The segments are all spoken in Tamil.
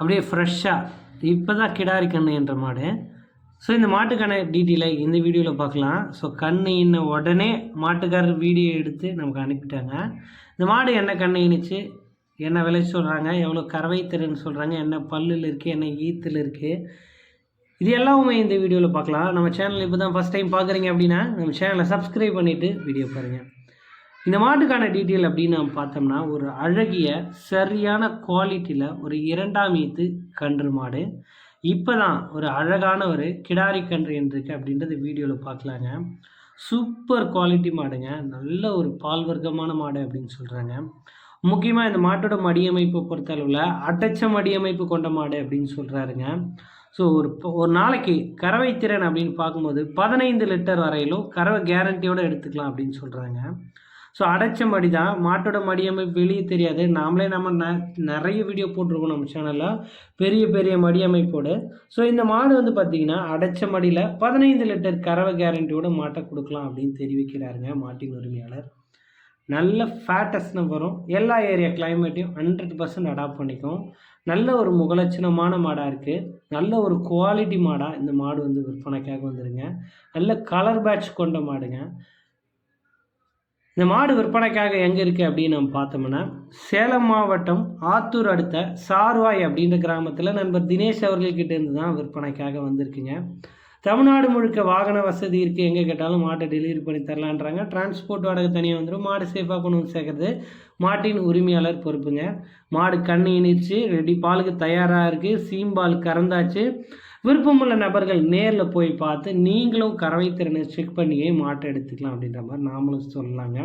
அப்படியே ஃப்ரெஷ்ஷாக இப்போ தான் கிடாரி கன்று என்ற மாடு. ஸோ இந்த மாட்டுக்கான டீட்டெயிலை இந்த வீடியோவில் பார்க்கலாம். ஸோ கன்று இன்ன உடனே மாட்டுக்காரர் வீடியோ எடுத்து நமக்கு அனுப்பிட்டாங்க. இந்த மாடு என்ன கன்று இனிச்சு, என்ன விலை சொல்கிறாங்க, எவ்வளோ கறவை திறன் சொல்கிறாங்க, என்ன பல்லில் இருக்குது, என்ன ஈத்தில் இருக்குது, இது எல்லாமே இந்த வீடியோவில் பார்க்கலாம். நம்ம சேனல் இப்போ தான் ஃபஸ்ட் டைம் பார்க்குறீங்க அப்படின்னா நம்ம சேனலை சப்ஸ்கிரைப் பண்ணிவிட்டு வீடியோ பாருங்கள். இந்த மாட்டுக்கான டீட்டெயில் அப்படின்னு நம்ம பார்த்தோம்னா, ஒரு அழகிய சரியான குவாலிட்டியில் ஒரு 2ஆம் ஈத்து கன்று மாடு. இப்போ தான் ஒரு அழகான ஒரு கிடாரி கன்று இருக்குது அப்படின்றது வீடியோவில் பார்க்கலாங்க. சூப்பர் குவாலிட்டி மாடுங்க, நல்ல ஒரு பால் வர்க்கமான மாடு அப்படின்னு சொல்கிறாங்க. முக்கியமாக இந்த மாட்டோட மடியமைப்பை பொறுத்தளவில் அடைச்ச மடியமைப்பு கொண்ட மாடு அப்படின்னு சொல்கிறாருங்க. ஸோ ஒரு நாளைக்கு கறவை திறன் அப்படின்னு பார்க்கும்போது 15 லிட்டர் வரையிலும் கறவை கேரண்டியோடு எடுத்துக்கலாம் அப்படின்னு சொல்கிறாங்க. ஸோ அடைச்ச மடி தான், மாட்டோட மடியமைப்பு வெளியே தெரியாது. நம்ம நிறைய வீடியோ போட்டிருக்கோம் நம்ம சேனலில் பெரிய பெரிய மடியமைப்போடு. ஸோ இந்த மாடு வந்து பார்த்திங்கன்னா அடைச்ச மடியில் 15 லிட்டர் கறவை கேரண்டியோடு மாட்டை கொடுக்கலாம் அப்படின்னு தெரிவிக்கிறாருங்க மாட்டின் உரிமையாளர். நல்ல ஃபேட்டஸ்னு வரும், எல்லா ஏரியா கிளைமேட்டையும் 100% அடாப்ட் பண்ணிக்கும். நல்ல ஒரு முகலட்சணமான மாடாக இருக்குது, நல்ல ஒரு குவாலிட்டி மாடாக இந்த மாடு வந்து விற்பனைக்காக வந்துடுங்க. நல்ல கலர் பேட்ச் கொண்ட மாடுங்க. இந்த மாடு விற்பனைக்காக எங்கே இருக்குது அப்படின்னு நம்ம பார்த்தோம்னா, சேலம் மாவட்டம் ஆத்தூர் அடுத்த சார்வாய் அப்படின்ற கிராமத்தில் நண்பர் தினேஷ் அவர்கள்கிட்ட இருந்து தான் விற்பனைக்காக வந்திருக்குங்க. தமிழ்நாடு முழுக்க வாகன வசதி இருக்குது, எங்கே கேட்டாலும் மாட்டை டெலிவரி பண்ணி தரலான்றாங்க. டிரான்ஸ்போர்ட் வாடகை தனியாக வந்துடும். மாடு சேஃபாக கொண்டு வந்து சேர்க்குறது மாட்டின் உரிமையாளர் பொறுப்புங்க. மாடு கண்ணு இனிச்சு ரெடி, பாலுக்கு தயாராக இருக்குது, சீம்பால் கறந்தாச்சு. விருப்பமுள்ள நபர்கள் நேரில் போய் பார்த்து நீங்களும் கறவை திறனை செக் பண்ணியே மாட்டை எடுத்துக்கலாம் அப்படின்ற மாதிரி நாமளும் சொல்லலாங்க.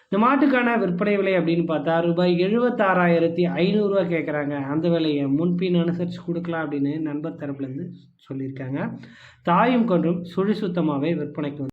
இந்த மாட்டுக்கான விற்பனை விலை அப்படின்னு பார்த்தா ரூபாய் 76,500 கேட்குறாங்க. அந்த விலையை முன்பின் அனுசரித்து கொடுக்கலாம் அப்படின்னு நண்பர் தரப்புலேருந்து சொல்லியிருக்காங்க. தாயும் கொன்றும் சுழி சுத்தமாகவே விற்பனைக்கு